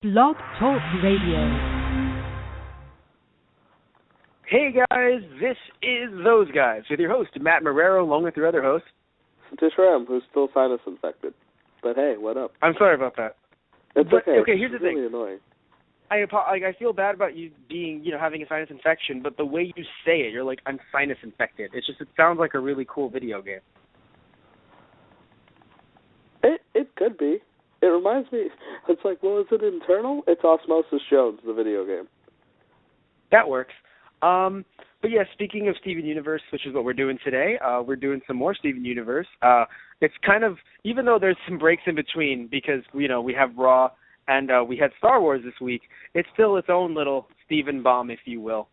Blog Talk Radio. Hey guys, this is Those Guys with your host, Matt Marrero, along with your other host, Tish Ram, who's still sinus infected. But hey, what up? I'm sorry about that. It's but, okay. Okay, here's it's the really thing. Annoying. I feel bad about you being, having a sinus infection, but the way you say it, you're like, I'm sinus infected. It sounds like a really cool video game. It could be. It reminds me, it's like, well, is it internal? It's Osmosis Jones, the video game. That works. But yeah, speaking of Steven Universe, which is what we're doing today, we're doing some more Steven Universe. It's kind of, even though there's some breaks in between, because, we have Raw and we had Star Wars this week, it's still its own little Steven bomb, if you will.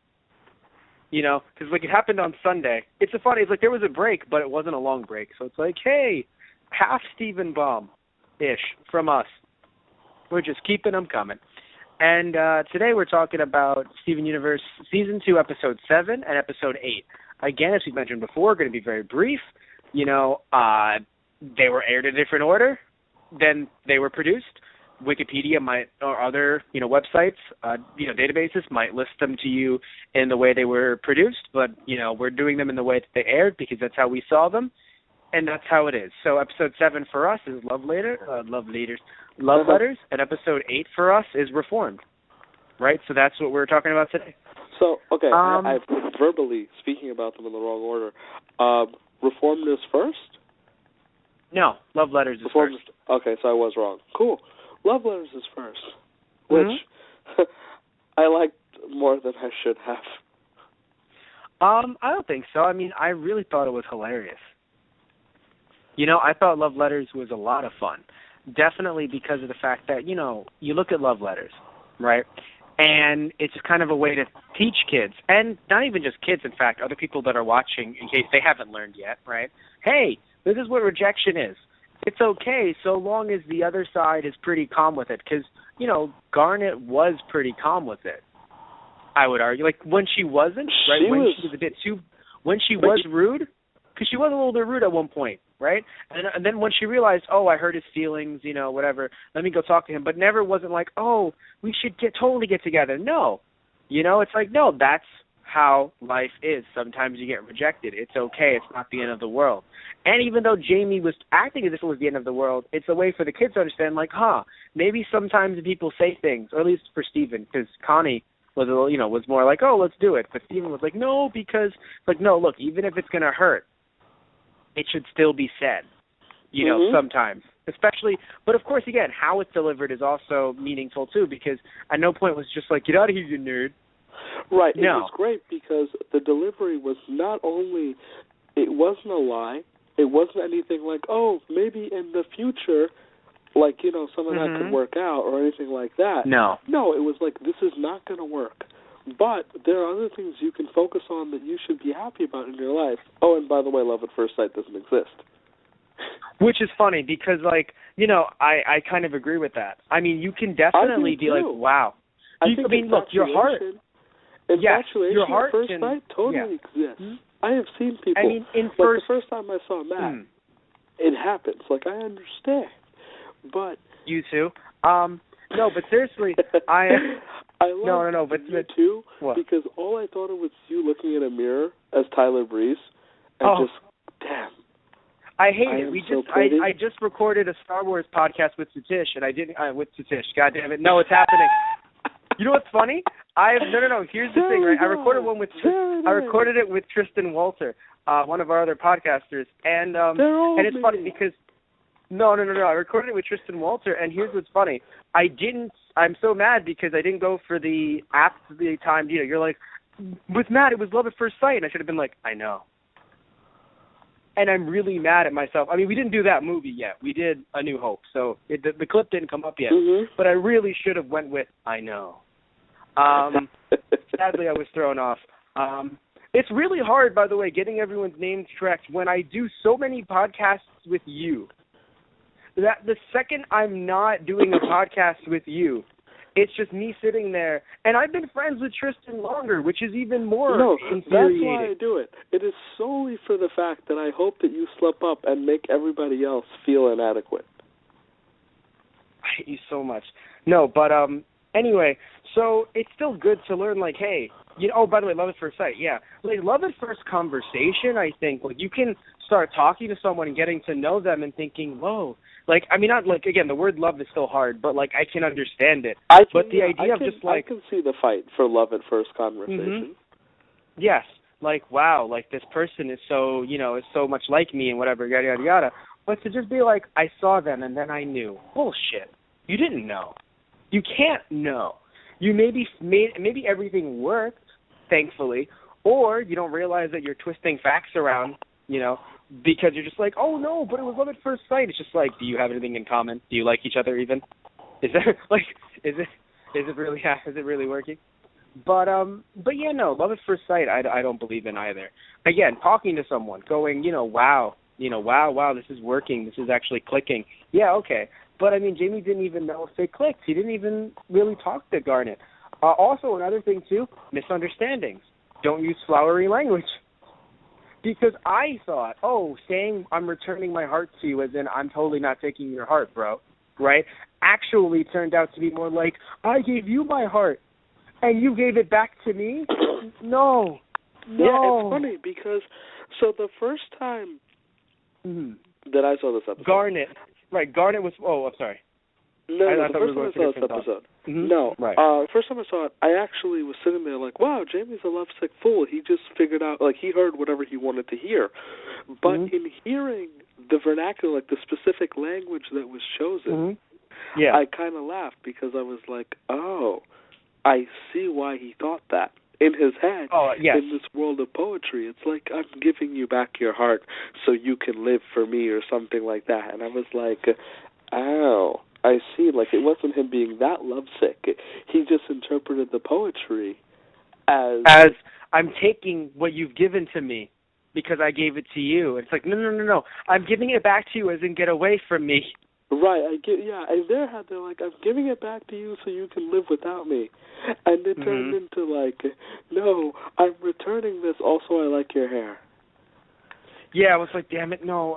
Because, it happened on Sunday. It's like there was a break, but it wasn't a long break. So it's like, hey, half Steven bomb-ish from us. We're just keeping them coming. And today we're talking about Steven Universe Season 2, Episode 7 and Episode 8. Again, as we mentioned before, going to be very brief. They were aired in a different order than they were produced. Wikipedia might, or other, websites, databases might list them to you in the way they were produced, but, we're doing them in the way that they aired because that's how we saw them, and that's how it is. So Episode 7 for us is Love Letters, and Episode 8 for us is Reformed, right? So that's what we're talking about today. So, okay, I verbally speaking about them in the wrong order. Reformed is first? No, Love Letters is Reformed first. Okay, so I was wrong. Cool. Love Letters is first, which I liked more than I should have. I don't think so. I mean, I really thought it was hilarious. I thought Love Letters was a lot of fun. Definitely because of the fact that, you look at Love Letters, right? And it's kind of a way to teach kids, and not even just kids, in fact, other people that are watching, in case they haven't learned yet, right? Hey, this is what rejection is. It's okay so long as the other side is pretty calm with it, because, Garnet was pretty calm with it, I would argue. Like, when she wasn't, right, she was a bit too, when she was rude, because she was a little bit rude at one point, right? And then when she realized, I hurt his feelings, whatever, let me go talk to him, but never wasn't like, we should totally get together. No. It's like, no, that's how life is. Sometimes you get rejected. It's okay. It's not the end of the world. And even though Jamie was acting as if it was the end of the world, it's a way for the kids to understand, like, maybe sometimes people say things, or at least for Steven, because Connie was, was more like, let's do it. But Steven was like, no, because, no, look, even if it's going to hurt, it should still be said, sometimes. Especially, but of course, again, how it's delivered is also meaningful, too, because at no point was just like, get out of here, you nerd. Right. No. It was great because the delivery was not only, it wasn't a lie, it wasn't anything like, maybe in the future, some of that could work out or anything like that. No. No, it was like, this is not going to work. But there are other things you can focus on that you should be happy about in your life. Oh, and by the way, love at first sight doesn't exist. Which is funny because, I kind of agree with that. I mean, you can definitely be like, wow. Look, your heart. Infatuation your heart at first sight totally exists. Mm-hmm. I have seen people. I mean, the first time I saw Matt, it happens. I understand. But. You too? No, but seriously, I love but you too, what? Because all I thought it was you looking in a mirror as Tyler Breeze, and damn. I hate it. I just recorded a Star Wars podcast with Satish, and I didn't with Satish. God damn it! No, it's happening. You know what's funny? No. Here's the thing, right? I recorded it with Tristan Walter, one of our other podcasters, and it's funny because. No. I recorded it with Tristan Walter, and here's what's funny. I'm so mad because I didn't go for the after the time. You're like, with Matt, it was love at first sight, and I should have been like, I know. And I'm really mad at myself. I mean, we didn't do that movie yet. We did A New Hope, so the clip didn't come up yet. Mm-hmm. But I really should have went with I know. Sadly, I was thrown off. It's really hard, by the way, getting everyone's names correct when I do so many podcasts with you. That the second I'm not doing a podcast with you, it's just me sitting there. And I've been friends with Tristan longer, which is even more infuriating. That's why I do it. It is solely for the fact that I hope that you slip up and make everybody else feel inadequate. I hate you so much. No, but anyway, so it's still good to learn, like, hey, oh, by the way, love at first sight, yeah. Like, love at first conversation, I think, like, you can start talking to someone and getting to know them and thinking, whoa. Like, I mean, not, like, again, the word love is still hard, but, like, I can understand it. But the idea of just, like... I can see the fight for love at first conversation. Mm-hmm. Yes. Like, wow, like, this person is so, is so much like me and whatever, yada, yada, yada. But to just be like, I saw them and then I knew. Bullshit. You didn't know. You can't know. You maybe everything worked, thankfully, or you don't realize that you're twisting facts around, because you're just like, oh no, but it was love at first sight. It's just like, do you have anything in common? Do you like each other even? Is it really working? But yeah, no, love at first sight, I don't believe in either. Again, talking to someone, going, wow, this is working, this is actually clicking. Yeah, okay. But, I mean, Jamie didn't even know if they clicked. He didn't even really talk to Garnet. Also, another thing, too, misunderstandings. Don't use flowery language. Because I thought, saying I'm returning my heart to you as in I'm totally not taking your heart, bro, right, actually turned out to be more like, I gave you my heart, and you gave it back to me? No. Yeah, it's funny because, so the first time that I saw this episode. Garnet was, I'm sorry. No, the first time I saw this episode. Mm-hmm. No, right. First time I saw it, I actually was sitting there like, wow, Jamie's a lovesick fool. He just figured out, like, he heard whatever he wanted to hear. But in hearing the vernacular, like the specific language that was chosen, I kind of laughed because I was like, oh, I see why he thought that. In his head, in this world of poetry, it's like, I'm giving you back your heart so you can live for me or something like that. And I was like, oh, I see. Like, it wasn't him being that lovesick. He just interpreted the poetry as I'm taking what you've given to me because I gave it to you. It's like, no. I'm giving it back to you as in get away from me. Right, and they're like, I'm giving it back to you so you can live without me. And it turned into like, no, I'm returning this, also I like your hair. Yeah, I was like, damn it, no,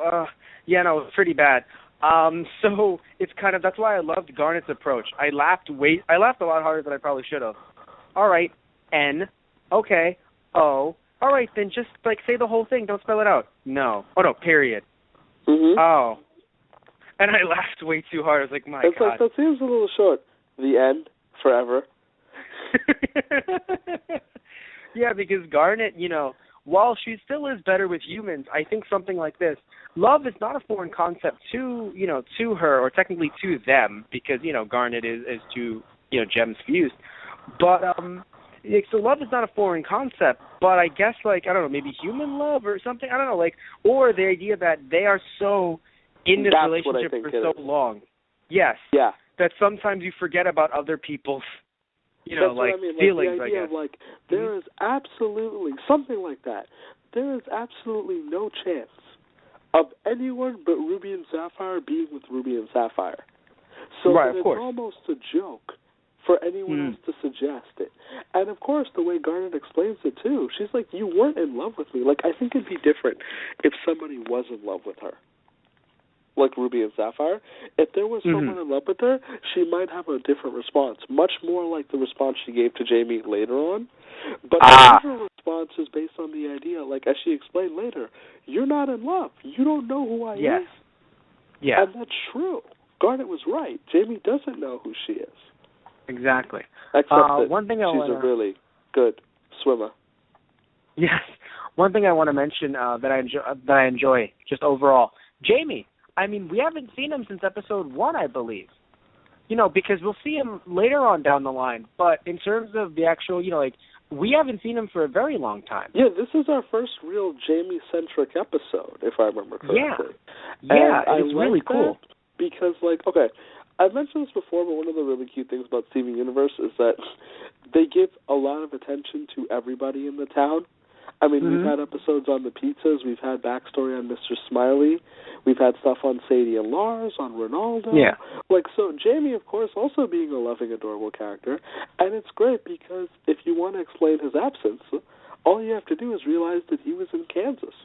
it was pretty bad. So it's kind of, that's why I loved Garnet's approach. I laughed a lot harder than I probably should have. All right, N, okay, O, all right, then just, like, say the whole thing, don't spell it out. No. Oh, no, period. Oh. And I laughed way too hard. I was like, my God. Like, that seems a little short. The end, forever. Yeah, because Garnet, while she still is better with humans, I think something like this, love is not a foreign concept to her, or technically to them, because, Garnet is to, Gems fused. But, so love is not a foreign concept, but I guess, like, I don't know, maybe human love or something, I don't know, like, or the idea that they are so in this relationship for so long. Yes. Yeah. That sometimes you forget about other people's, That's like, what I mean. feelings, like, the idea I guess. Of, like, there is absolutely, something like that, there is absolutely no chance of anyone but Ruby and Sapphire being with Ruby and Sapphire. So it's almost a joke for anyone else to suggest it. And, of course, the way Garnet explains it, too, she's like, you weren't in love with me. Like, I think it'd be different if somebody was in love with her, like Ruby and Sapphire. If there was someone in love with her, she might have a different response, much more like the response she gave to Jamie later on. But her response is based on the idea, like, as she explained later, you're not in love. You don't know who I am. Yeah. And that's true. Garnet was right. Jamie doesn't know who she is. Exactly. Except that one thing she's a really good swimmer. Yes. One thing I want to mention that I enjoy just overall, Jamie. I mean, we haven't seen him since episode 1, I believe. Because we'll see him later on down the line. But in terms of the actual, we haven't seen him for a very long time. Yeah, this is our first real Jamie-centric episode, if I remember correctly. Yeah, it's really cool. Because, like, okay, I've mentioned this before, but one of the really cute things about Steven Universe is that they give a lot of attention to everybody in the town. I mean, we've had episodes on the pizzas, we've had backstory on Mr. Smiley, we've had stuff on Sadie and Lars, on Ronaldo. Yeah. Like, so Jamie, of course, also being a loving, adorable character, and it's great because if you want to explain his absence, all you have to do is realize that he was in Kansas.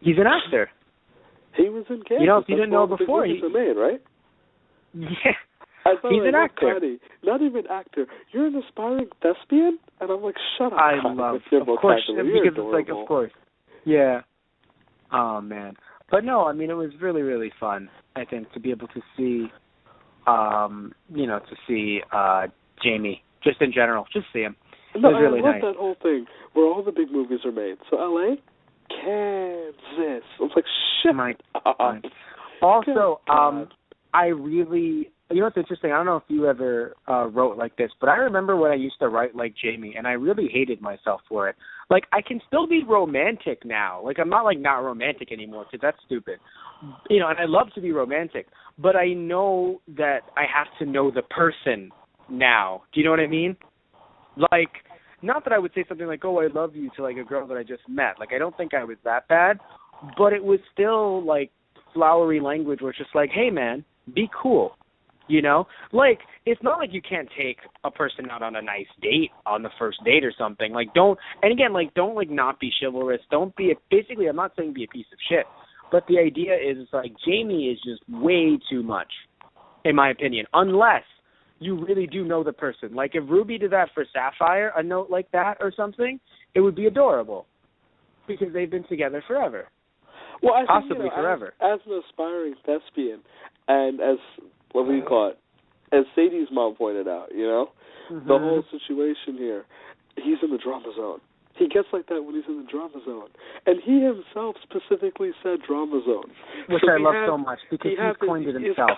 He's an actor. He was in Kansas. If you didn't know before, he's made, right? Yeah. I thought He's an actor. Connie, not even actor. You're an aspiring thespian, and I'm like, shut up. I Connie, love, with your of course, vocabulary. You're because it's like, adorable. of course, yeah. Oh man, but no, I mean, it was really, really fun. I think to be able to see, Jamie, just in general, just see him. No, it was really I love nice. that whole thing where all the big movies are made. So L.A., Kansas. I was like, shit. My up. God. Also, God. I really, you know what's interesting? I don't know if you ever wrote like this, but I remember when I used to write like Jamie, and I really hated myself for it. Like, I can still be romantic now. Like, I'm not, like, not romantic anymore, because that's stupid. You know, and I love to be romantic, but I know that I have to know the person now. Do you know what I mean? Like, not that I would say something like, oh, I love you to, like, a girl that I just met. Like, I don't think I was that bad, but it was still, like, flowery language where it's just like, hey, man, be cool. You know? Like, it's not like you can't take a person out on a nice date on the first date or something. Like, don't, and again, like, don't, like, not be chivalrous. Don't be, basically, I'm not saying be a piece of shit, but the idea is, it's like, Jamie is just way too much, in my opinion, unless you really do know the person. Like, if Ruby did that for Sapphire, a note like that or something, it would be adorable, because they've been together forever. Well, I think, possibly forever. As an aspiring thespian, and as, what do you call it, as Sadie's mom pointed out, you know, the whole situation here, he's in the drama zone. He gets like that when he's in the drama zone. And he himself specifically said drama zone. Which so I love so much, because he coined it himself.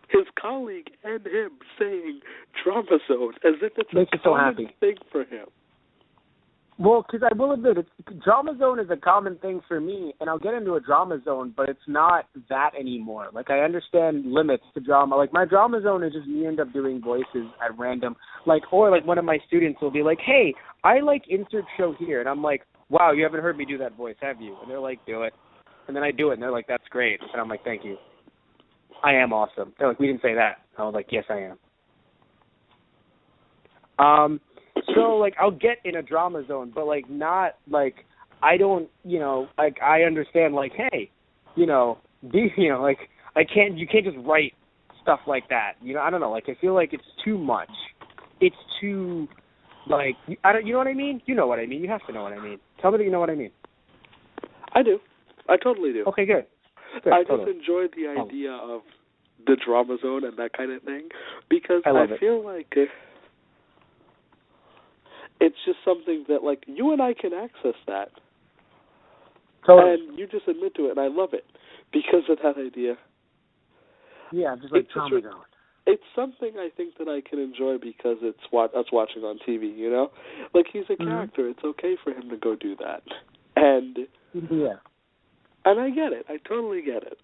His colleague and him saying drama zone as if it's Makes a you so common happy. thing for him. Well, because I will admit, drama zone is a common thing for me, and I'll get into a drama zone, but it's not that anymore. Like, I understand limits to drama. Like, my drama zone is just me end up doing voices at random. Like, or like one of my students will be like, hey, I like insert show here. And I'm like, wow, you haven't heard me do that voice, have you? And they're like, do it. And then I do it, and they're like, that's great. And I'm like, thank you. I am awesome. They're like, we didn't say that. I was like, yes, I am. So, like, I'll get in a drama zone, but, like, not, like, I don't, you know, like, I understand, like, hey, you know, like, you can't just write stuff like that. You know, I don't know, like, I feel like it's too much. It's too, like, you know what I mean? You know what I mean. You have to know what I mean. Tell me that you know what I mean. I do. I totally do. Okay, good. I just enjoyed the idea of the drama zone and that kind of thing, because I feel like it's just something that, like, you and I can access that. Totally. And you just admit to it, and I love it because of that idea. Yeah, just like drama zone. It's something I think that I can enjoy because it's us watching on TV, you know? Like, he's a character. It's okay for him to go do that. And yeah. And I get it. I totally get it.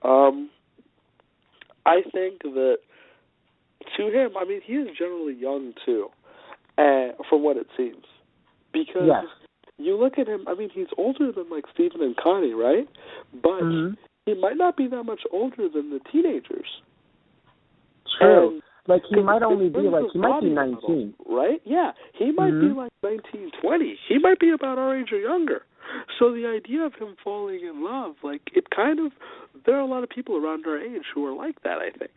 I think that to him, I mean, he is generally young, too. From what it seems. Because you look at him, I mean, he's older than, like, Stephen and Connie, right? But he might not be that much older than the teenagers. True. And like, he might only be, like, he might be 19. Right? Yeah. He might be, like, 19, 20. He might be about our age or younger. So the idea of him falling in love, like, it kind of, there are a lot of people around our age who are like that, I think.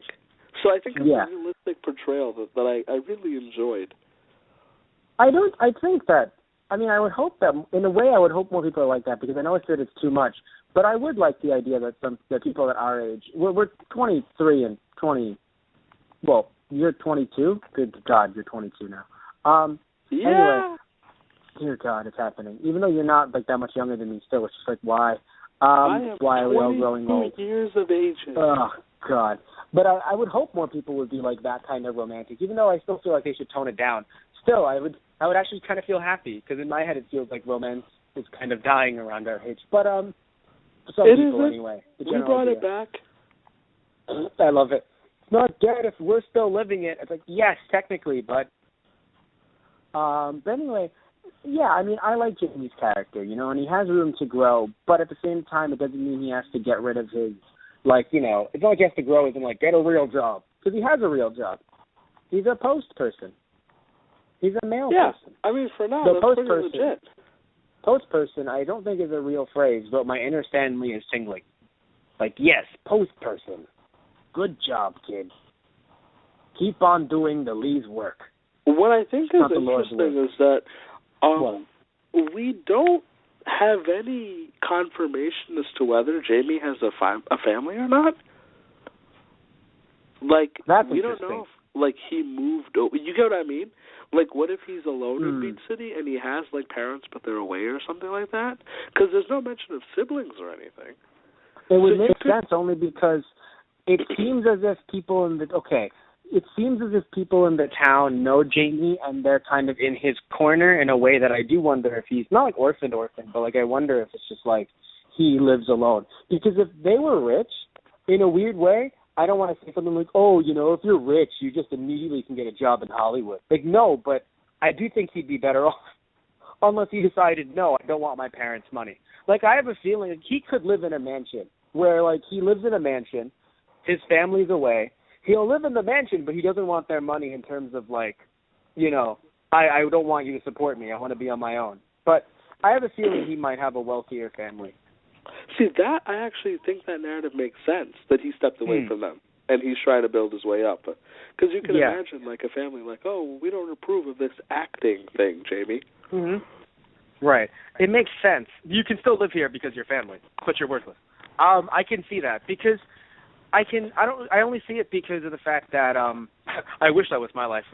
So I think it's a realistic portrayal that I really enjoyed. I think that, I mean, I would hope that, in a way, I would hope more people are like that, because I know it's too much, but I would like the idea that people at our age, we're 23 and 20, well, you're 22? Good God, you're 22 now. Anyway, dear God, it's happening. Even though you're not, like, that much younger than me still, it's just like, why? I am why are we all growing old? 22 years of age. Oh, God. But I would hope more people would be like that kind of romantic, even though I still feel like they should tone it down. Still, I would actually kind of feel happy, because in my head it feels like romance is kind of dying around our age. But some people anyway. We brought it back. I love it. It's not dead if we're still living it. It's like, yes, technically, but anyway, yeah, I mean, I like Jamie's character, you know, and he has room to grow, but at the same time, it doesn't mean he has to get rid of his, like, you know, it's not like he has to grow as in, like, get a real job, because he has a real job. He's a post person. He's a mail person. I mean, for now, the that's pretty legit. Post person, I don't think is a real phrase, but my inner Stanley is tingling. Like, yes, post person. Good job, kid. keep on doing the Lee's work. What I think is Not the Lord's interesting is that we don't have any confirmation as to whether Jamie has a family or not. Like, That's we don't know if, like, he moved over. You get what I mean? Like, what if he's alone in Beach City and he has, like, parents but they're away or something like that? Because there's no mention of siblings or anything. It would make sense only because it seems as if people in the town know Jamie and they're kind of in his corner in a way that I do wonder if he's not like orphan, but like I wonder if it's just like he lives alone. Because if they were rich, in a weird way, I don't want to say something like, oh, you know, if you're rich, you just immediately can get a job in Hollywood. Like, no, but I do think he'd be better off unless he decided, no, I don't want my parents' money. Like, I have a feeling like he could live in a mansion where, like, he lives in a mansion, his family's away. He'll live in the mansion, but he doesn't want their money in terms of, like, you know, I don't want you to support me. I want to be on my own. But I have a feeling he might have a wealthier family. See, that, I actually think that narrative makes sense, that he stepped away from them, and he's trying to build his way up. Because you can imagine, like, a family like, oh, we don't approve of this acting thing, Jamie. Mm-hmm. Right. It makes sense. You can still live here because you're family, but you're worthless. I can see that, because I only see it because of the fact that I wish that was my life.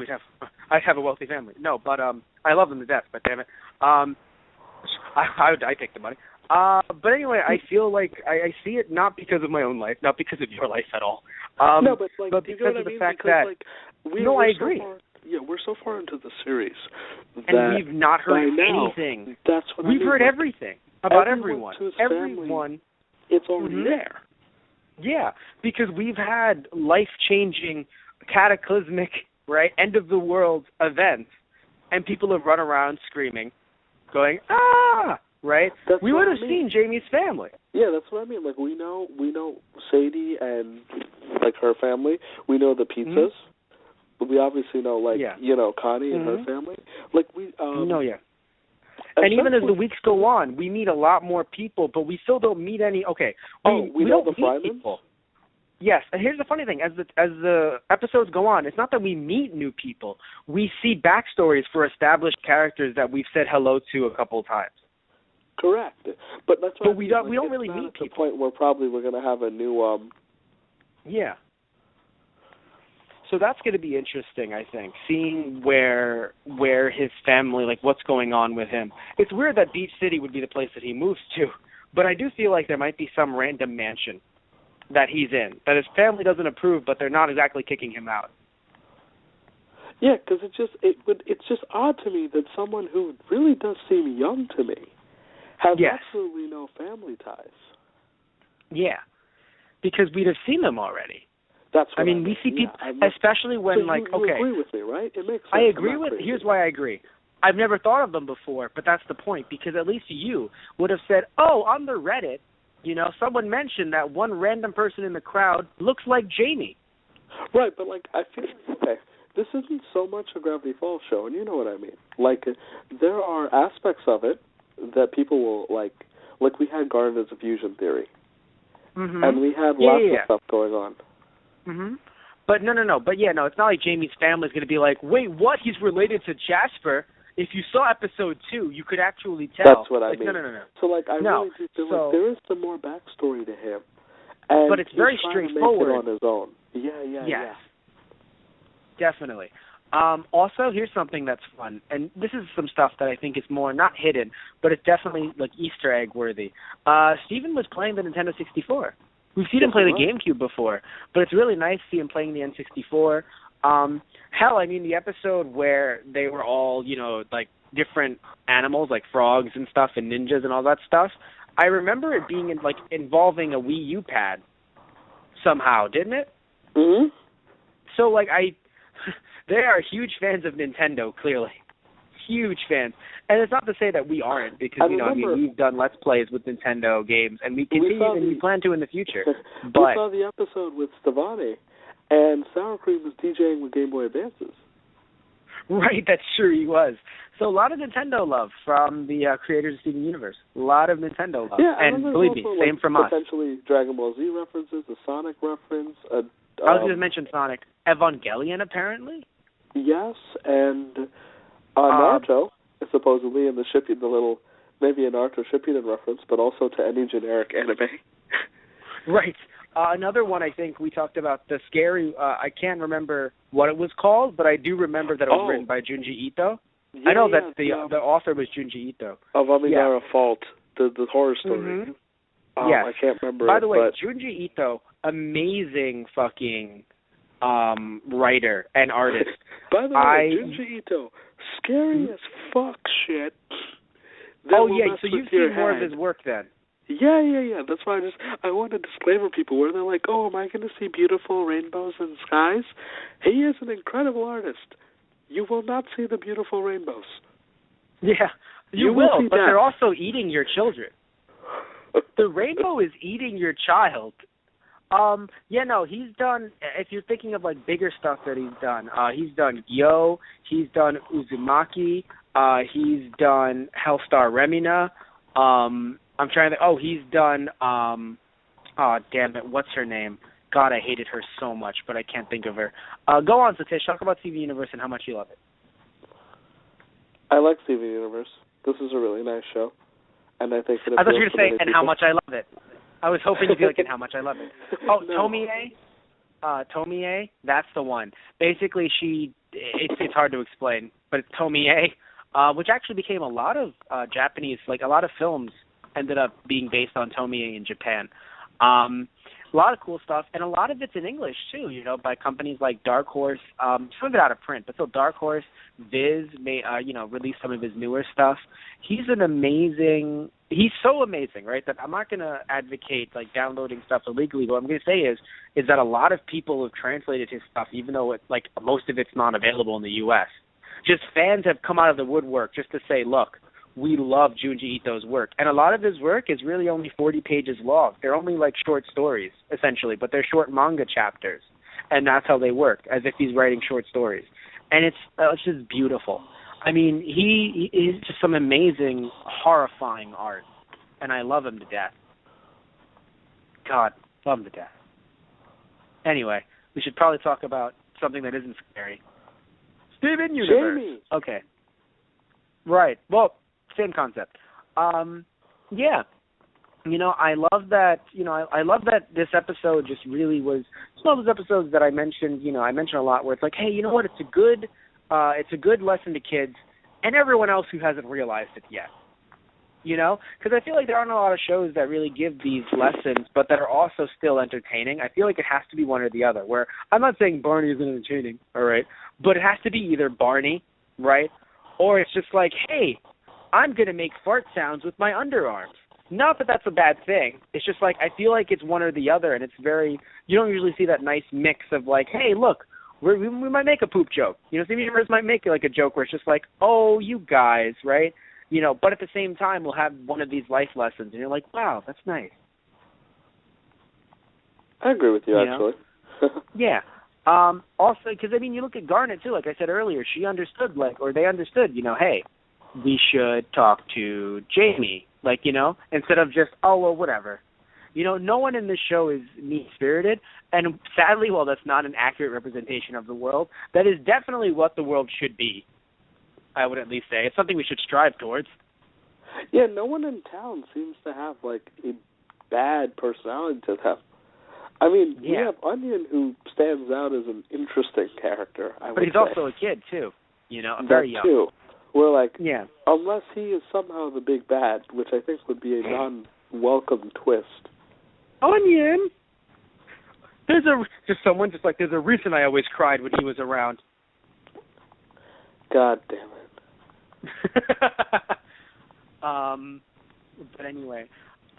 I'd have a wealthy family. No, but I love them to death, but damn it. I'd take the money. But anyway, I feel like I see it not because of my own life, not because of your life at all. No, but like, but because of the fact that I agree. We're so far into the series that and we've not heard anything. That's what we've heard everything about everyone. Everyone, it's already there. Yeah, because we've had life-changing, cataclysmic, right, end-of-the-world events, and people have run around screaming, going, ah! Right? We would have seen Jamie's family. Yeah, that's what I mean. Like, we know Sadie and, like, her family. We know the pizzas. But we obviously know, like, you know, Connie and her family. Like, we... and even as the weeks go on, we meet a lot more people, but we still don't meet any... Okay. We know the Frymans? Yes, and here's the funny thing. As the episodes go on, it's not that we meet new people. We see backstories for established characters that we've said hello to a couple of times. Correct, but that's why we don't really meet people. The point where probably we're going to have a new Yeah. So that's going to be interesting, I think, seeing where his family, like what's going on with him. It's weird that Beach City would be the place that he moves to, but I do feel like there might be some random mansion that he's in that his family doesn't approve, but they're not exactly kicking him out. Yeah, because it's just odd to me that someone who really does seem young to me has absolutely no family ties. Yeah, because we'd have seen them already. That's what I mean, we see people, especially when, so you agree with me, right? It makes sense. I agree with. Here's why I agree. I've never thought of them before, but that's the point, because at least you would have said, oh, on the Reddit, you know, someone mentioned that one random person in the crowd looks like Jamie. Right, but, like, I feel like, okay, this isn't so much a Gravity Falls show, and you know what I mean. Like, there are aspects of it that people will, like we had Garden as a fusion theory. And we had lots of stuff going on. But no. But, no, it's not like Jamie's family's going to be like, wait, what? He's related to Jasper? If you saw episode 2, you could actually tell. That's what I mean. No. So, like, I really do feel like there is some more backstory to him. And but it's very straightforward. To make it on his own. Yeah. Definitely. Also, here's something that's fun, and this is some stuff that I think is more not hidden, but it's definitely like Easter egg worthy. Steven was playing the Nintendo 64. We've seen him play the GameCube before, but it's really nice to see him playing the N64. Hell, I mean, the episode where they were all, you know, like different animals, like frogs and stuff, and ninjas and all that stuff. I remember it being involving a Wii U pad somehow, didn't it? So, like, they are huge fans of Nintendo, clearly. Huge fans. And it's not to say that we aren't, because, we've done Let's Plays with Nintendo games, and we continue, and we plan to in the future. But we saw the episode with Stevani, and Sour Cream was DJing with Game Boy Advances. Right, that's true, he was. So a lot of Nintendo love from the creators of Steven Universe. A lot of Nintendo love. Yeah, and believe me, same from us. Potentially Dragon Ball Z references, a Sonic reference, a I was going to mention Sonic. Evangelion, apparently? Yes, and Naruto is supposedly in the Shippuden, the little, maybe a Naruto Shippuden reference, but also to any generic anime. Right. Another one, I think we talked about, the scary, I can't remember what it was called, but I do remember that it was written by Junji Ito. Yeah, I know that the author was Junji Ito. Of Amigara Fault, the horror story. Mm-hmm. Yes. I can't remember. By the way, but Junji Ito, amazing fucking writer and artist. By the way, Junji Ito, scary as fuck shit. So you've seen more of his work then? Yeah. That's why I want to disclaimer people where they're like, oh, am I going to see beautiful rainbows and skies? He is an incredible artist. You will not see the beautiful rainbows. Yeah, you will, but they're also eating your children. The rainbow is eating your child. He's done, if you're thinking of like bigger stuff that he's done Yo, he's done Uzumaki, he's done Hellstar Remina, I'm trying to, he's done, damn it, what's her name? God, I hated her so much, but I can't think of her. Go on, Satish, talk about TV Universe and how much you love it. I like TV Universe. This is a really nice show. And I think that I thought you were going to say, and how much I love it. I was hoping you'd be like, and how much I love it. Oh, no. Tomie, that's the one. Basically, it's hard to explain, but it's Tomie, which actually became a lot of Japanese, like a lot of films ended up being based on Tomie in Japan. A lot of cool stuff, and a lot of it's in English too, by companies like Dark Horse. Some of it out of print, but still Dark Horse, Viz released some of his newer stuff. He's so amazing, right, that I'm not going to advocate like downloading stuff illegally. What I'm going to say is that a lot of people have translated his stuff, even though most of it's not available in the U.S. Just fans have come out of the woodwork just to say, look, we love Junji Ito's work. And a lot of his work is really only 40 pages long. They're only like short stories, essentially, but they're short manga chapters. And that's how they work, as if he's writing short stories. And it's just beautiful. I mean, he is just some amazing, horrifying art. And I love him to death. God, love him to death. Anyway, we should probably talk about something that isn't scary. Steven Universe. Jamie. Okay. Right. Well, same concept. I love that. I love that this episode just really was. It's one of those episodes that I mentioned. I mentioned a lot where it's like, hey, you know what? It's a good lesson to kids and everyone else who hasn't realized it yet. Because I feel like there aren't a lot of shows that really give these lessons, but that are also still entertaining. I feel like it has to be one or the other. Where I'm not saying Barney isn't entertaining, all right, but it has to be either Barney, right, or it's just like, hey, I'm going to make fart sounds with my underarms. Not that that's a bad thing. It's just like I feel like it's one or the other, and it's very – you don't usually see that nice mix of like, hey, look, we might make a poop joke. Steven Universe might make like a joke where it's just like, oh, you guys, right? But at the same time, we'll have one of these life lessons, and you're like, wow, that's nice. I agree with you, actually. Yeah. Also, because, you look at Garnet, too. Like I said earlier, they understood, hey, we should talk to Jamie, instead of just, oh, well, whatever. No one in this show is mean-spirited, and sadly, while that's not an accurate representation of the world, that is definitely what the world should be, I would at least say. It's something we should strive towards. Yeah, no one in town seems to have, a bad personality to them. We have Onion, who stands out as an interesting character, But he's also a kid, too, very young. Too. We're unless he is somehow the big bad, which I think would be a non-welcome twist. Onion! There's a reason I always cried when he was around. God damn it. But anyway.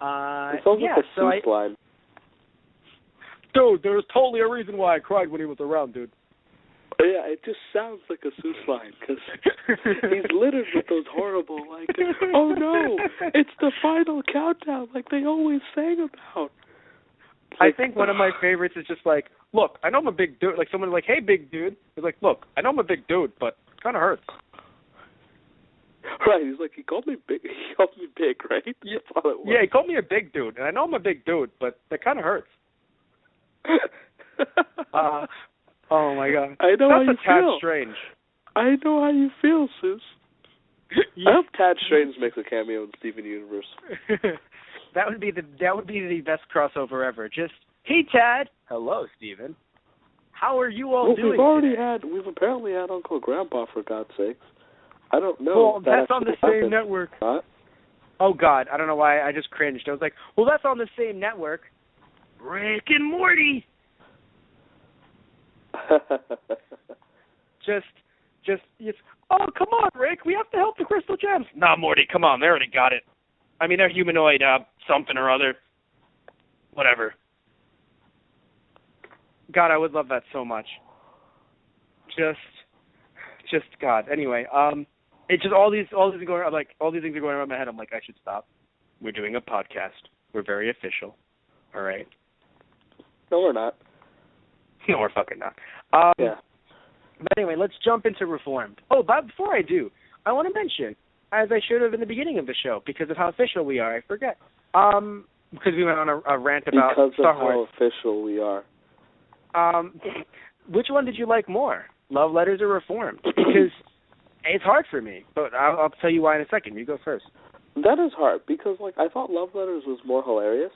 It's almost a Seuss line. Dude, there's totally a reason why I cried when he was around, dude. Yeah, it just sounds like a Seuss line, because he's littered with those horrible, oh no, it's the final countdown, like they always sang about. I think one of my favorites is just like, look, I know I'm a big dude. Like someone's like, hey, big dude. He's like, look, I know I'm a big dude, but it kind of hurts. Right, he's like, he called me big, right? Yeah, he called me a big dude, and I know I'm a big dude, but that kind of hurts. Oh my God. I know how you That's a tad feel. strange. I know how you feel, sis. Yeah. I hope Tad Strange makes a cameo in Steven Universe. That would be the best crossover ever. Just, hey Tad. Hello, Steven. How are you all doing? We've apparently had Uncle Grandpa, for God's sakes. I don't know. Well, that's on the same network. What? Oh God, I don't know why I just cringed. I was like, well, that's on the same network. Rick and Morty. Just, oh, come on, Rick. We have to help the Crystal Gems. Nah, Morty, come on. They already got it. I mean, they're humanoid, something or other. Whatever. God, I would love that so much. Just God. Anyway, it's just all these are going on, like all these things are going around my head. I'm like, I should stop. We're doing a podcast. We're very official. All right. No, we're not. No, we're fucking not. Yeah. But anyway, let's jump into Reformed. Oh, but before I do, I want to mention, as I should have in the beginning of the show, because of how official we are, I forget. Because we went on a rant about Star Wars. Because of how official we are. Which one did you like more, Love Letters or Reformed? Because it's hard for me, but I'll tell you why in a second. You go first. That is hard, because, like, I thought Love Letters was more hilarious,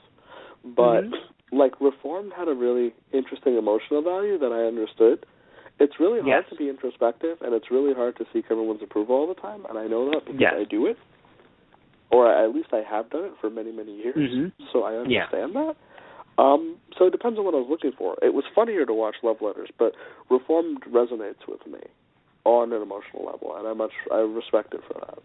but, like, Reformed had a really interesting emotional value that I understood. It's really hard to be introspective, and it's really hard to seek everyone's approval all the time, and I know that because I do it. Or at least I have done it for many, many years, so I understand that. So it depends on what I was looking for. It was funnier to watch Love Letters, but Reformed resonates with me on an emotional level, and I respect it for that.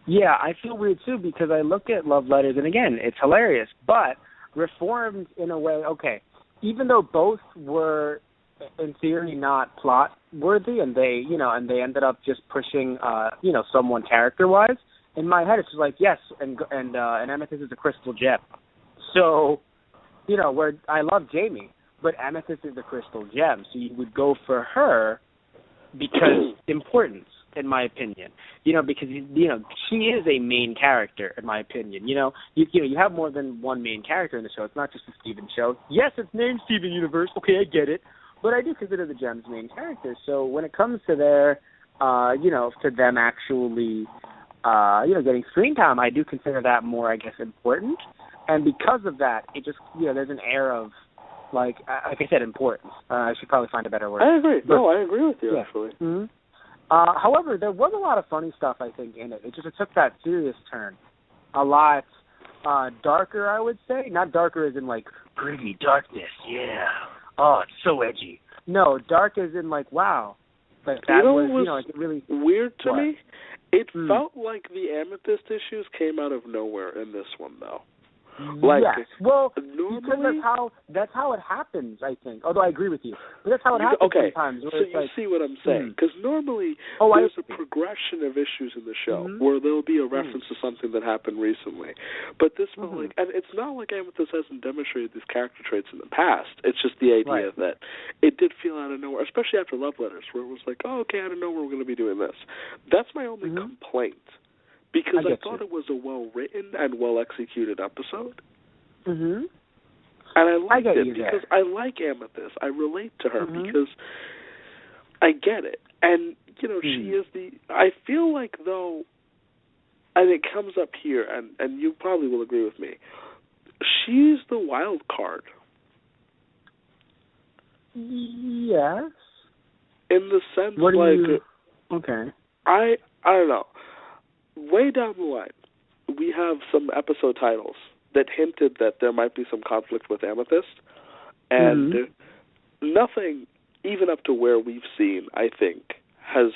Yeah, I feel weird too because I look at Love Letters, and again, it's hilarious, but Reformed in a way, okay, even though both were in theory not plot worthy, and they ended up just pushing someone character wise. In my head, it's just like yes, and Amethyst is a crystal gem. So, where I love Jamie, but Amethyst is a crystal gem, so you would go for her because importance, in my opinion. Because she is a main character, in my opinion. You have more than one main character in the show. It's not just a Steven show. Yes, it's named Steven Universe. Okay, I get it. But I do consider the Gems main characters. So when it comes to their, to them actually, getting screen time, I do consider that more, I guess, important. And because of that, it just, there's an air of, like I said, importance. I should probably find a better word. I agree. I agree with you, actually. Mm-hmm. However, there was a lot of funny stuff, I think, in it. It took that serious turn. A lot darker, I would say. Not darker as in, like, gritty darkness, yeah. Oh, it's so edgy. No, dark as in, like, wow. Like, that was like, it really... weird to me? It felt like the Amethyst issues came out of nowhere in this one, though. Like, yes. Well, normally, because that's how it happens, I think. Although I agree with you. But that's how it happens sometimes. So you see what I'm saying. Because normally there's a progression of issues in the show where there'll be a reference to something that happened recently. But this one, and it's not like Amethyst hasn't demonstrated these character traits in the past. It's just the idea that it did feel out of nowhere, especially after Love Letters, where it was like, oh, okay, out of nowhere we're going to be doing this. That's my only complaint. Because I thought it was a well-written and well-executed episode. Mm-hmm. And I liked it because I like Amethyst. I relate to her because I get it. And, she is I feel like, though, and it comes up here, and you probably will agree with me, she's the wild card. Yes. In the sense, okay. I don't know. Way down the line, we have some episode titles that hinted that there might be some conflict with Amethyst, and nothing, even up to where we've seen, I think, has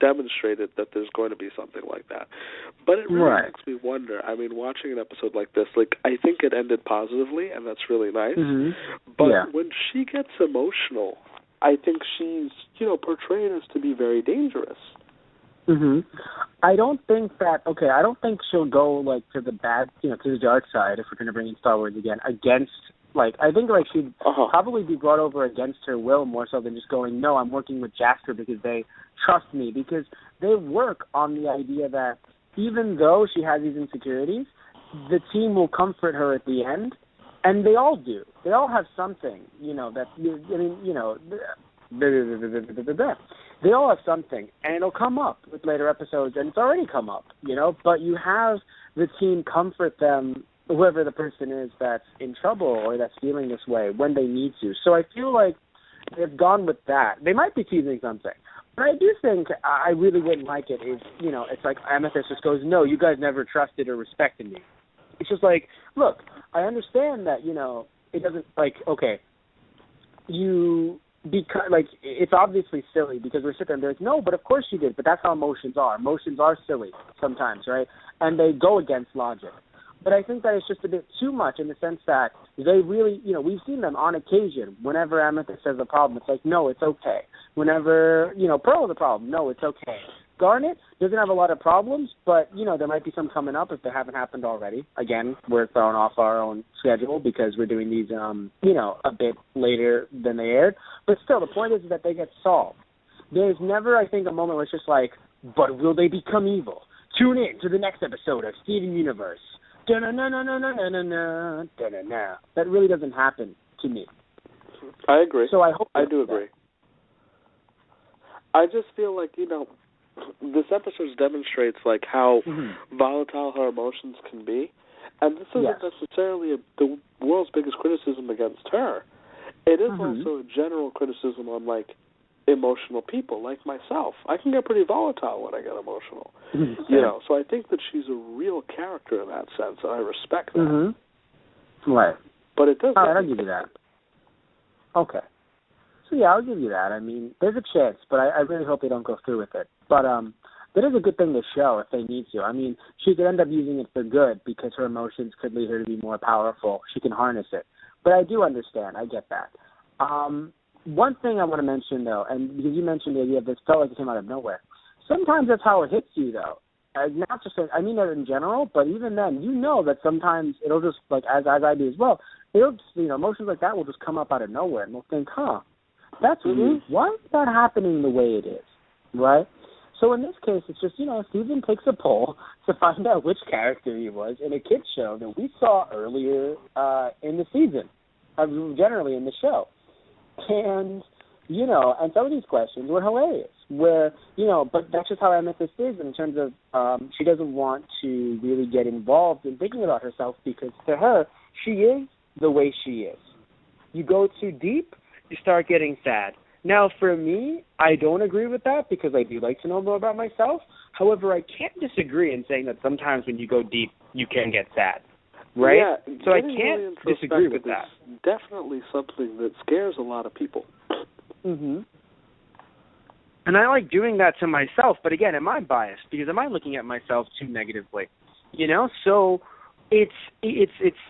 demonstrated that there's going to be something like that. But it really makes me wonder. I mean, watching an episode like this, I think it ended positively, and that's really nice. But when she gets emotional, I think she's, portrayed as to be very dangerous. I don't think she'll go, to the bad, to the dark side, if we're going to bring in Star Wars again, against, I think, she'd probably be brought over against her will more so than just going, no, I'm working with Jasker because they trust me, because they work on the idea that even though she has these insecurities, the team will comfort her at the end, And they all do. They all have something, that, they all have something, and it'll come up with later episodes, and it's already come up, but you have the team comfort them, whoever the person is that's in trouble or that's feeling this way, when they need to. So I feel like they've gone with that. They might be teasing something. But I do think I really wouldn't like it if, it's like Amethyst just goes, no, you guys never trusted or respected me. It's just like, look, I understand that, it doesn't, like, okay, it's obviously silly because we're sitting there, like, no, but of course you did, but that's how emotions are. Emotions are silly sometimes, right? And they go against logic. But I think that it's just a bit too much in the sense that they really, we've seen them on occasion. Whenever Amethyst has a problem, it's like, no, it's okay. Whenever, Pearl has a problem, no, it's okay. Garnet doesn't have a lot of problems, but, there might be some coming up if they haven't happened already. Again, we're throwing off our own schedule because we're doing these, a bit later than they aired. But still, the point is that they get solved. There's never, I think, a moment where it's just like, but will they become evil? Tune in to the next episode of Steven Universe. Da-na-na-na-na-na-na-na, da-na-na. That really doesn't happen to me. I agree. So I hope I do agree. I just feel like, this episode demonstrates like how volatile her emotions can be, and this isn't necessarily the world's biggest criticism against her. It is also a general criticism on like emotional people like myself. I can get pretty volatile when I get emotional, So I think that she's a real character in that sense, and I respect that. Right. But it does. All right, I'll give you that. Okay. So yeah, I'll give you that. I mean, there's a chance, but I really hope they don't go through with it. But that is a good thing to show if they need to. I mean, she could end up using it for good because her emotions could lead her to be more powerful. She can harness it. But I do understand. I get that. One thing I want to mention, though, and because you mentioned the idea of this felt like it came out of nowhere, sometimes that's how it hits you, though. Not just, I mean that in general, but even then, that sometimes it'll just, like, as I do as well, it'll just, emotions like that will just come up out of nowhere, and we'll think, that's weird. Why is that happening the way it is, right? So in this case, it's just, Steven takes a poll to find out which character he was in a kids show that we saw earlier in the season, generally in the show. And, and some of these questions were hilarious, but that's just how Amethyst is in terms of she doesn't want to really get involved in thinking about herself because to her, she is the way she is. You go too deep, you start getting sad. Now, for me, I don't agree with that because I do like to know more about myself. However, I can't disagree in saying that sometimes when you go deep, you can get sad. Right? Yeah, so I can't disagree with that. Definitely something that scares a lot of people. And I like doing that to myself, but again, am I biased? Because am I looking at myself too negatively? So it's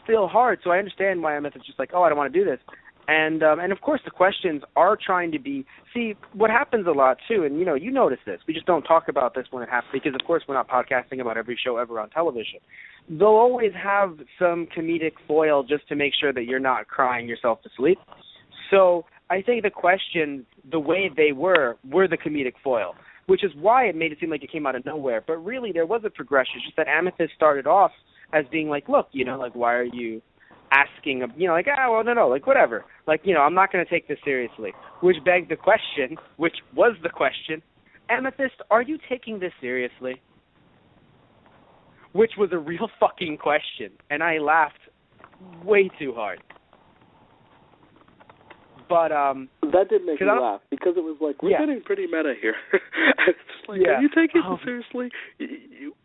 still hard. So I understand why I'm just like, I don't want to do this. And of course the questions are trying to be, see, what happens a lot too, and you notice this, we just don't talk about this when it happens, because of course we're not podcasting about every show ever on television. They'll always have some comedic foil just to make sure that you're not crying yourself to sleep. So I think the questions, the way they were the comedic foil, which is why it made it seem like it came out of nowhere. But really there was a progression, just that Amethyst started off as being like, look, like, why are you asking, like, no, like, whatever. Like, I'm not going to take this seriously. Which begged the question, which was the question, Amethyst, are you taking this seriously? Which was a real fucking question. And I laughed way too hard. But, that did make me laugh, because it was like, we're getting pretty meta here. It's like, are you taking this seriously?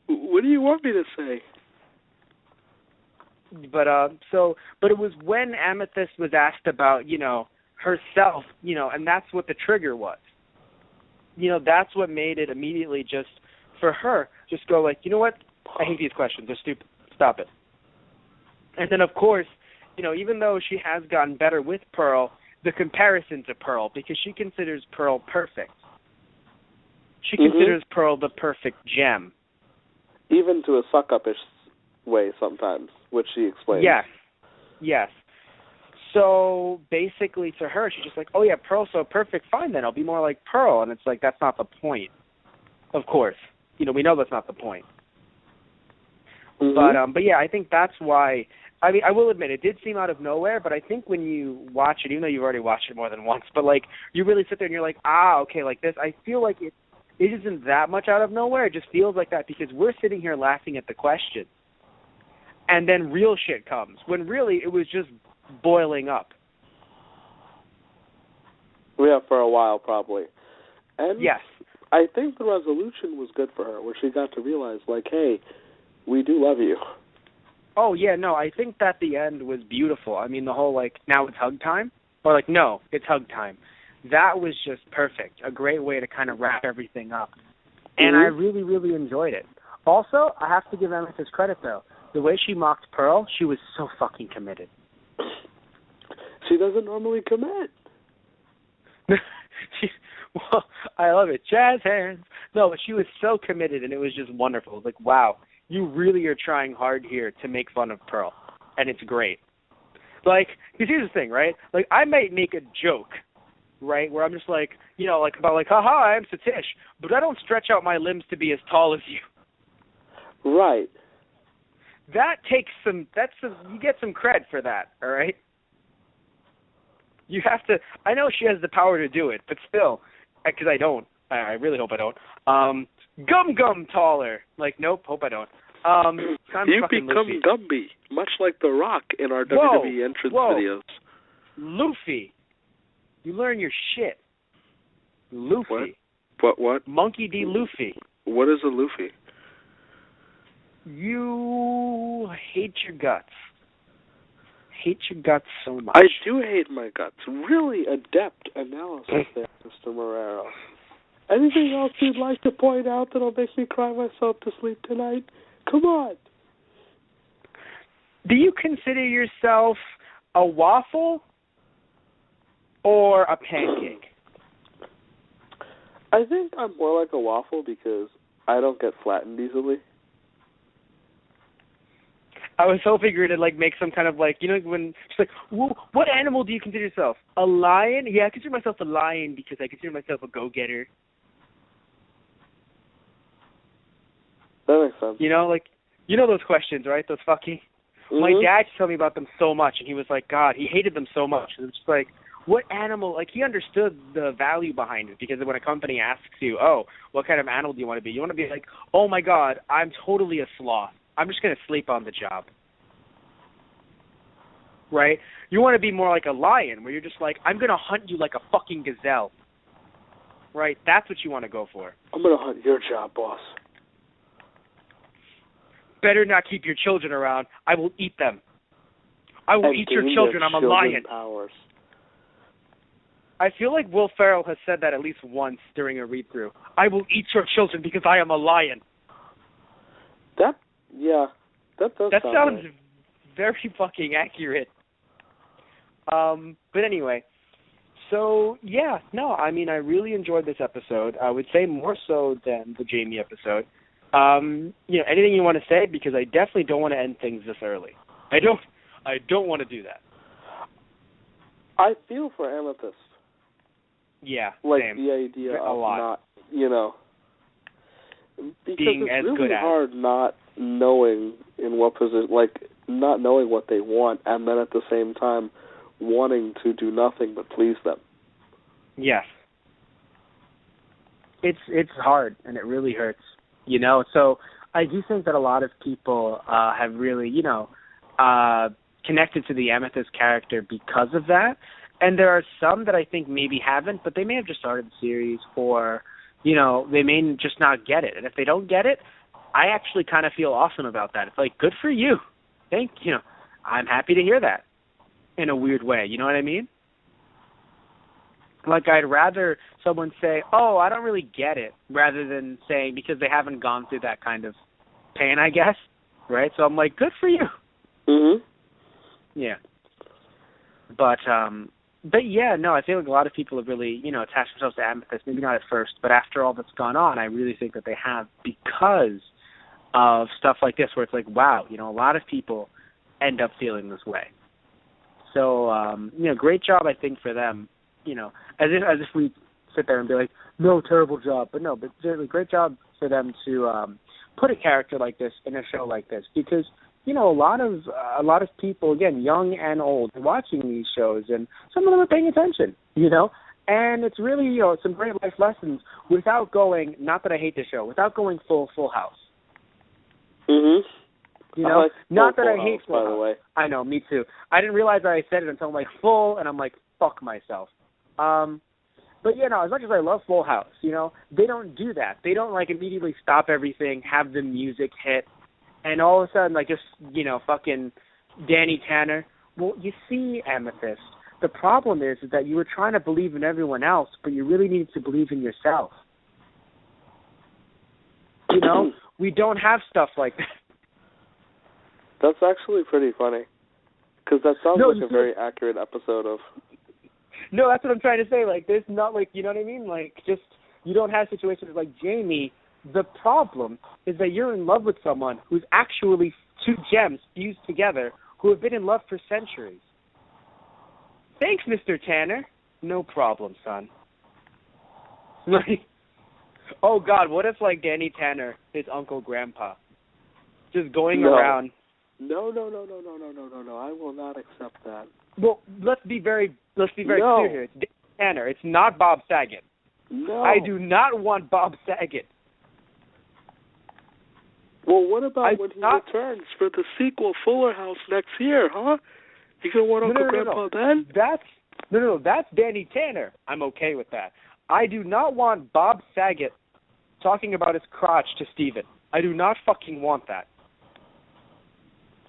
What do you want me to say? But but it was when Amethyst was asked about, herself, and that's what the trigger was. That's what made it immediately just, for her, just go like, you know what? I hate these questions. They're stupid. Stop it. And then, of course, even though she has gotten better with Pearl, the comparison to Pearl, because she considers Pearl perfect. She considers Pearl the perfect gem. Even to a suck-up-ish way sometimes, which she explains. Yes. So basically to her, she's just like, oh yeah, Pearl's so perfect, fine then, I'll be more like Pearl. And it's like, that's not the point. Of course. We know that's not the point. But yeah, I think that's why I mean, I will admit, it did seem out of nowhere, but I think when you watch it, even though you've already watched it more than once, but, like, you really sit there and you're like, okay, like this, I feel like it isn't that much out of nowhere. It just feels like that because we're sitting here laughing at the question. And then real shit comes, when really it was just boiling up. Yeah, for a while, probably. And yes. I think the resolution was good for her, where she got to realize, like, hey, we do love you. Oh, yeah, no, I think that the end was beautiful. I mean, the whole, like, now it's hug time, or, like, no, it's hug time. That was just perfect, a great way to kind of wrap everything up. And I really, really enjoyed it. Also, I have to give Amethyst credit, though. The way she mocked Pearl, she was so fucking committed. She doesn't normally commit. Well, I love it. Jazz hands. No, but she was so committed, and it was just wonderful. It was like, wow, you really are trying hard here to make fun of Pearl, and it's great. Like, because here's the thing, right? Like, I might make a joke, right, where I'm just like, you know, like, about like, haha, I'm Satish, but I don't stretch out my limbs to be as tall as you. Right. That takes some, you get some cred for that, all right? You have to, I know she has the power to do it, but still, because I don't, I really hope I don't, gum taller. Like, nope, hope I don't. You become Luffy. Gumby, much like The Rock in our WWE entrance videos. Luffy, you learn your shit. Luffy. What? Monkey D. Luffy. What is a Luffy? You hate your guts. Hate your guts so much. I do hate my guts. Really adept analysis there, Mr. Marrero. Anything else you'd like to point out that'll make me cry myself to sleep tonight? Come on. Do you consider yourself a waffle or a pancake? I think I'm more like a waffle because I don't get flattened easily. I was hoping you were to, like, make some kind of, like, you know, when she's like, well, what animal do you consider yourself? A lion? Yeah, I consider myself a lion because I consider myself a go-getter. That makes sense. You know, like, you know those questions, right? Those fucking... Mm-hmm. My dad used to tell me about them so much, and he was like, God, he hated them so much. And it was just like, what animal... Like, he understood the value behind it, because when a company asks you, oh, what kind of animal do you want to be? You want to be like, oh, my God, I'm totally a sloth. I'm just going to sleep on the job. Right? You want to be more like a lion, where you're just like, I'm going to hunt you like a fucking gazelle. Right? That's what you want to go for. I'm going to hunt your job, boss. Better not keep your children around. I will eat them. I will eat your children. I'm a lion. Powers. I feel like Will Ferrell has said that at least once during a read-through. I will eat your children because I am a lion. That sounds very fucking accurate. But anyway, so yeah, no, I mean, I really enjoyed this episode. I would say more so than the Jamie episode. You know, anything you want to say? Because I definitely don't want to end things this early. I don't want to do that. I feel for Amethyst. Yeah, like same. The idea a of lot. Not, you know, because being it's as really good at hard not knowing in what position, like not knowing what they want, and then at the same time wanting to do nothing but please them. Yes. It's hard, and it really hurts, you know. So I do think that a lot of people have really, you know, connected to the Amethyst character because of that. And there are some that I think maybe haven't, but they may have just started the series, or, you know, they may just not get it. And if they don't get it, I actually kind of feel awesome about that. It's like, good for you. You know, I'm happy to hear that in a weird way. You know what I mean? Like, I'd rather someone say, oh, I don't really get it, rather than saying, because they haven't gone through that kind of pain, I guess. Right? So I'm like, good for you. Mm-hmm. Yeah. But yeah, no, I feel like a lot of people have really, you know, attached themselves to Amethyst, maybe not at first, but after all that's gone on, I really think that they have, because of stuff like this, where it's like, wow, you know, a lot of people end up feeling this way. So, you know, great job, I think, for them, you know, as if we sit there and be like, no, terrible job, but no, but certainly great job for them to put a character like this in a show like this, because a lot of people, again, young and old, are watching these shows, and some of them are paying attention, and it's really, some great life lessons without going, not that I hate the show, without going full House. Mhm. Not that I hate Full House, by House. the way. I know, me too. I didn't realize that I said it until I'm like full, and I'm like, fuck myself. But as much as I love Full House, they don't do that. They don't like immediately stop everything, have the music hit, and all of a sudden like just fucking Danny Tanner. Well, you see, Amethyst, the problem is that you were trying to believe in everyone else, but you really needed to believe in yourself. We don't have stuff like that. That's actually pretty funny, because that sounds like a very accurate episode of... No, that's what I'm trying to say. Like, there's not, like, you know what I mean? Like, just, you don't have situations like Jamie. The problem is that you're in love with someone who's actually two gems fused together who have been in love for centuries. Thanks, Mr. Tanner. No problem, son. Like, oh, God, what if, like, Danny Tanner, his uncle grandpa, just going around... No, I will not accept that. Well, let's be very clear here. It's Danny Tanner. It's not Bob Saget. No. I do not want Bob Saget. Well, what about when he returns for the sequel, Fuller House, next year, huh? You gonna want Uncle Grandpa then? That's Danny Tanner. I'm okay with that. I do not want Bob Saget talking about his crotch to Steven. I do not fucking want that.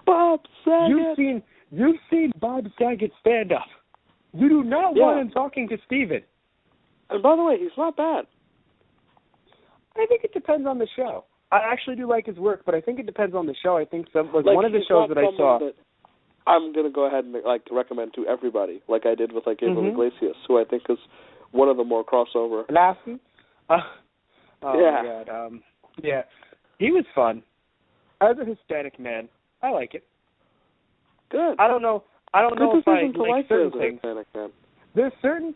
Bob Saget. You've seen Bob Saget stand up. You do not want him talking to Steven. And by the way, he's not bad. I think it depends on the show. I actually do like his work, but I think it depends on the show. I think one of the shows that I saw... I'm going to go ahead and recommend to everybody, like I did with Gabriel Iglesias, who I think is one of the more crossover. Lassie? My yeah. God. Yeah. He was fun. As a Hispanic man, I like it. Good. I don't know if I like certain things. Hispanic man. There's certain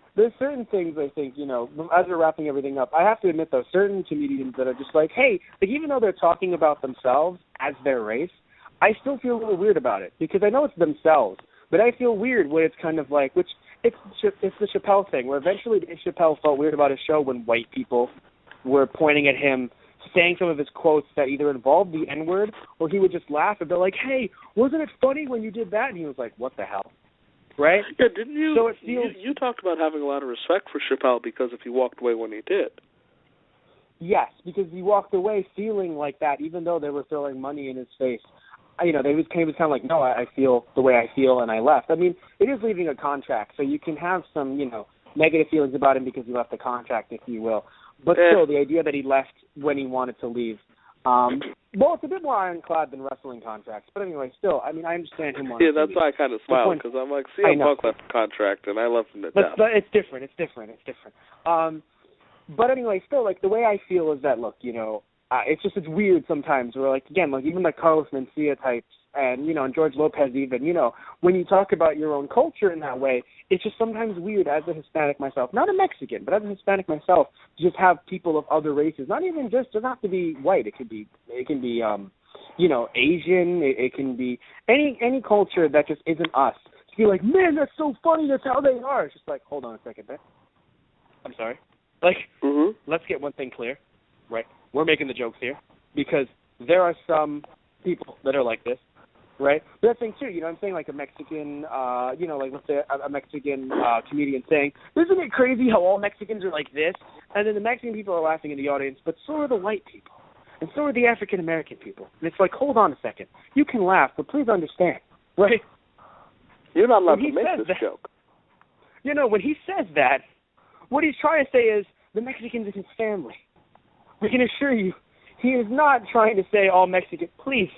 things I think, as we're wrapping everything up, I have to admit, though, certain comedians that are just like, hey, even though they're talking about themselves as their race, I still feel a little weird about it, because I know it's themselves, but I feel weird when it's kind of like, it's the Chappelle thing, where eventually Dave Chappelle felt weird about his show when white people were pointing at him, saying some of his quotes that either involved the N-word, or he would just laugh and be like, hey, wasn't it funny when you did that? And he was like, what the hell? Right? Yeah, didn't you? So it feels, you talked about having a lot of respect for Chappelle because if he walked away when he did. Yes, because he walked away feeling like that, even though they were throwing money in his face. He was kind of like, no, I feel the way I feel, and I left. I mean, it is leaving a contract, so you can have some, negative feelings about him because he left the contract, if you will. But still, the idea that he left when he wanted to leave, it's a bit more ironclad than wrestling contracts. But anyway, still, I understand him wanting to leave. That's why I kind of smiled, because I'm like, CM Punk left the contract, and I love him to death. But it's different. But anyway, still, the way I feel is that, look, it's weird sometimes. Where, again, even the Carlos Mencia types, and, and George Lopez even, when you talk about your own culture in that way, it's just sometimes weird as a Hispanic myself, not a Mexican, but as a Hispanic myself, to just have people of other races, not even just, doesn't have to be white, it can be Asian, it can be any culture that just isn't us. To be like, man, that's so funny, that's how they are. It's just like, hold on a second, man. I'm sorry. Let's get one thing clear, right? We're making the jokes here, because there are some people that are like this, right? But that thing too, what I'm saying, like a Mexican, let's say a Mexican comedian saying, isn't it crazy how all Mexicans are like this? And then the Mexican people are laughing in the audience, but so are the white people, and so are the African American people. And it's like, hold on a second, you can laugh, but please understand, right? You're not allowed to make this joke. When he says that, what he's trying to say is the Mexicans is his family. We can assure you, he is not trying to say all Mexican. Please,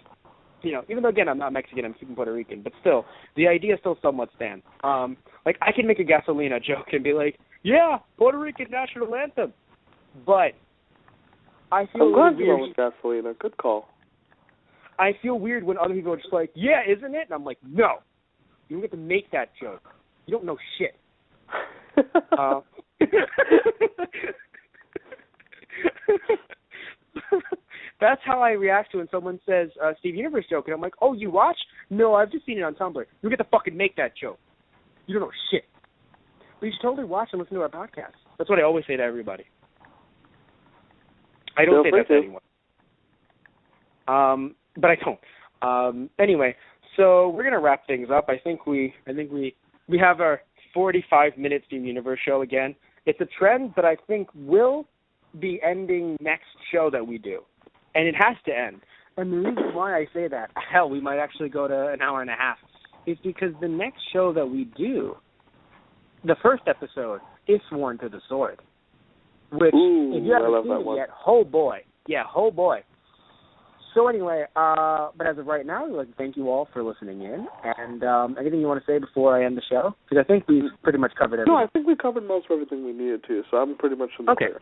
even though, again, I'm not Mexican, I'm speaking Puerto Rican, but still, the idea still somewhat stands. I can make a Gasolina joke and be like, yeah, Puerto Rican national anthem. But I feel I'm glad weird. You went with Gasolina. Good call. I feel weird when other people are just like, yeah, isn't it? And I'm like, no. You don't get to make that joke. You don't know shit. That's how I react to when someone says Steve Universe joke, and I'm like, oh, you watch? No, I've just seen it on Tumblr. You get to fucking make that joke. You don't know shit. But you should totally watch and listen to our podcast. That's what I always say to everybody. I don't say that to anyone. But I don't. Anyway, so we're gonna wrap things up. I think we have our 45-minute Steam Universe show again. It's a trend that I think will be ending next show that we do, and it has to end. And the reason why I say that, hell, we might actually go to an hour and a half, is because the next show that we do, the first episode, is Sworn to the Sword. Which, if you haven't seen it yet, oh boy. Yeah, oh boy. So anyway, but as of right now, I'd like to thank you all for listening in. And anything you want to say before I end the show? Because I think we've pretty much covered everything. No, I think we covered most of everything we needed to, so I'm pretty much in the clear.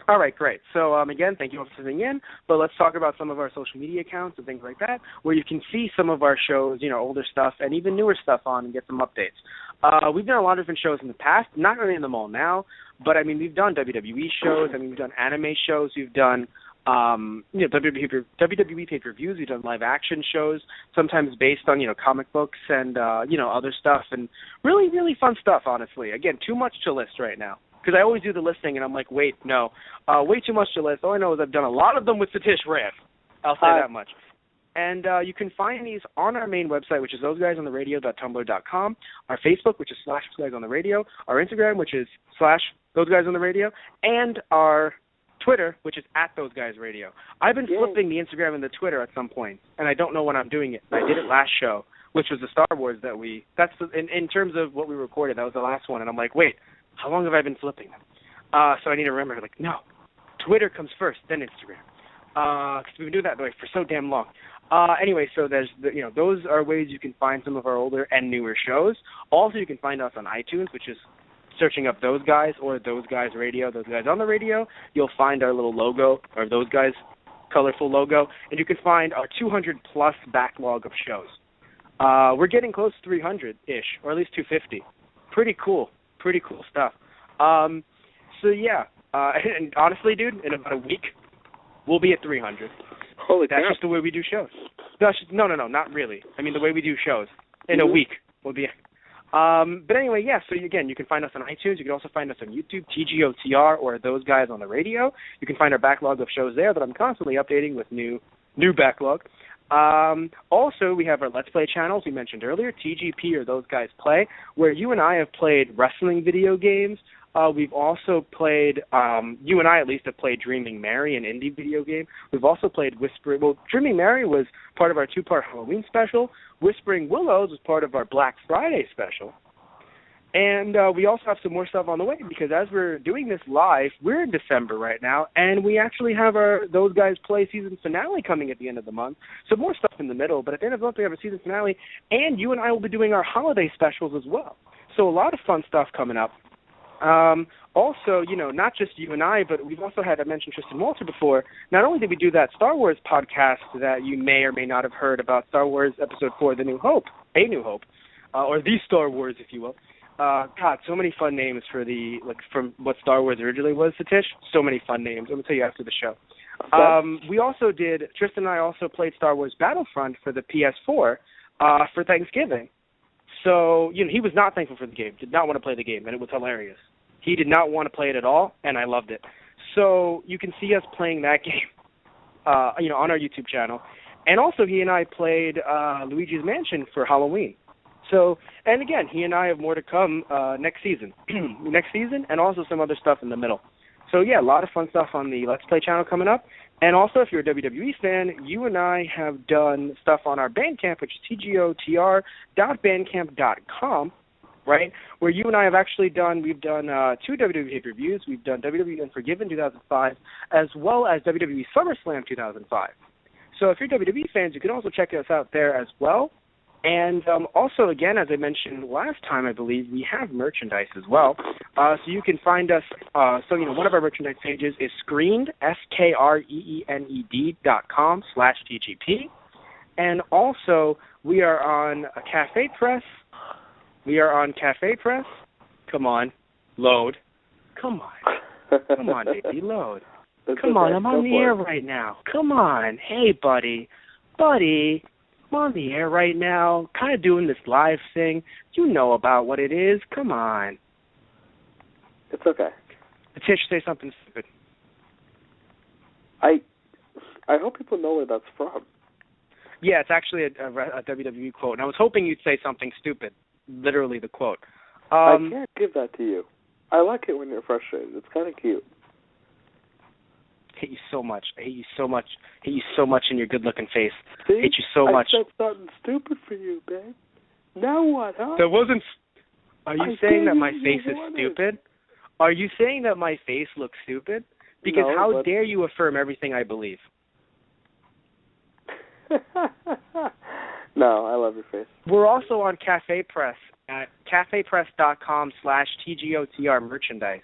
All right, great. So, again, thank you all for tuning in, but let's talk about some of our social media accounts and things like that, where you can see some of our shows, older stuff and even newer stuff on and get some updates. We've done a lot of different shows in the past, not really in them all now, but, we've done WWE shows, we've done anime shows, we've done WWE pay-per-views, we've done live-action shows, sometimes based on, comic books and, other stuff, and really, really fun stuff, honestly. Again, too much to list right now. Because I always do the listing, and I'm like, wait, no. Way too much to list. All I know is I've done a lot of them with Satish Rav. I'll say that much. And you can find these on our main website, which is thoseguysontheradio.tumblr.com, our Facebook, which is /thoseguysontheradio, our Instagram, which is /thoseguysontheradio, and our Twitter, which is @thoseguysradio. I've been flipping the Instagram and the Twitter at some point, and I don't know when I'm doing it. I did it last show, which was the Star Wars in terms of what we recorded, that was the last one, and I'm like, wait, how long have I been flipping them? So I need to remember, no, Twitter comes first, then Instagram. Because we've been doing that way for so damn long. Anyway, so there's, those are ways you can find some of our older and newer shows. Also, you can find us on iTunes, which is searching up Those Guys or Those Guys Radio, Those Guys on the Radio. You'll find our little logo, or Those Guys colorful logo, and you can find our 200-plus backlog of shows. We're getting close to 300-ish, or at least 250. Pretty cool stuff. So yeah, and honestly, dude, in about a week, we'll be at 300. Holy crap. That's just the way we do shows. No, not really. I mean, the way we do shows. In a week, we'll be. But anyway, yeah, so again, you can find us on iTunes. You can also find us on YouTube, TGOTR, or Those Guys on the Radio. You can find our backlog of shows there that I'm constantly updating with new backlog. Also, we have our Let's Play channels we mentioned earlier, TGP or Those Guys Play, where you and I have played wrestling video games. We've also played, you and I at least have played Dreaming Mary, an indie video game. We've also played Dreaming Mary was part of our 2-part Halloween special. Whispering Willows was part of our Black Friday special. And we also have some more stuff on the way, because as we're doing this live, we're in December right now, and we actually have our Those Guys Play season finale coming at the end of the month. So more stuff in the middle, but at the end of the month we have a season finale, and you and I will be doing our holiday specials as well. So a lot of fun stuff coming up. Also, not just you and I, but we've also had, I mentioned Tristan Walter before. Not only did we do that Star Wars podcast that you may or may not have heard about, Star Wars Episode 4, A New Hope, or The Star Wars, if you will. God, so many fun names from what Star Wars originally was, Satish. So many fun names. I'm going to tell you after the show. We also Tristan and I also played Star Wars Battlefront for the PS4 for Thanksgiving. So, he was not thankful for the game, did not want to play the game, and it was hilarious. He did not want to play it at all, and I loved it. So you can see us playing that game, on our YouTube channel. And also he and I played Luigi's Mansion for Halloween. So, and again, he and I have more to come next season. And also some other stuff in the middle. So, yeah, a lot of fun stuff on the Let's Play channel coming up. And also, if you're a WWE fan, you and I have done stuff on our Bandcamp, which is tgotr.bandcamp.com, right, where you and I have actually we've done 2 WWE pay-per-views. We've done WWE Unforgiven 2005, as well as WWE SummerSlam 2005. So if you're WWE fans, you can also check us out there as well. And also, again, as I mentioned last time, I believe, we have merchandise as well. So you can find us, one of our merchandise pages is Screened, SKREENED.com/TGP. And also, we are on Cafe Press. Come on, load. Come on, baby, load. Come on, I'm on the air right now. Come on. Hey, buddy. Buddy, I'm on the air right now, kind of doing this live thing. You know about what it is. Come on. It's okay. Tish, say something stupid. I hope people know where that's from. Yeah, it's actually a WWE quote, and I was hoping you'd say something stupid. Literally the quote. I can't give that to you. I like it when you're frustrated. It's kind of cute. I hate you so much. I hate you so much. I hate you so much in your good-looking face. See? I hate you so much. I said something stupid for you, babe. Now what, huh? That wasn't... Are you saying that my face is stupid? Are you saying that my face looks stupid? Because how dare you affirm everything I believe? No, I love your face. We're also on Cafe Press at cafepress.com/TGOTR merchandise.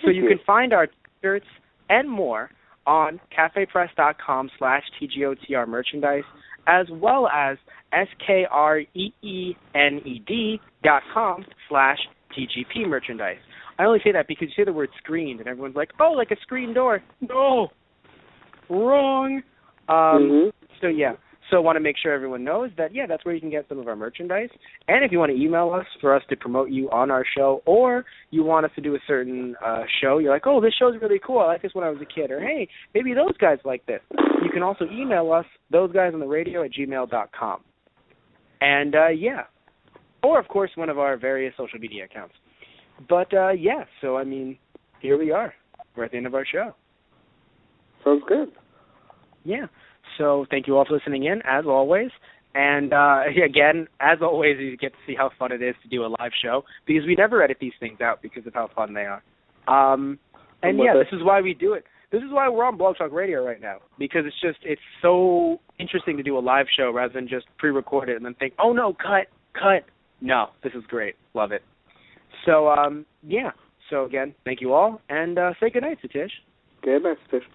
So you can find our t-shirts and more on cafepress.com/TGOTR merchandise, as well as SKREENED.com/TGP merchandise. I only say that because you say the word screened, and everyone's like, oh, like a screen door. No. Wrong. So, yeah. So I want to make sure everyone knows that, yeah, that's where you can get some of our merchandise. And if you want to email us for us to promote you on our show, or you want us to do a certain show, you're like, oh, this show's really cool. I like this when I was a kid. Or, hey, maybe those guys like this. You can also email us, thoseguysonthe@gmail.com. And, yeah. Or, of course, one of our various social media accounts. But, yeah, so, I mean, here we are. We're at the end of our show. Sounds good. Yeah. So thank you all for listening in, as always. And, again, as always, you get to see how fun it is to do a live show, because we never edit these things out because of how fun they are. And, yeah, this is why we do it. This is why we're on Blog Talk Radio right now, because it's so interesting to do a live show rather than just pre-record it and then think, oh, no, cut. No, this is great. Love it. So, yeah. So, again, thank you all, and say good night, Satish. Good night, Satish.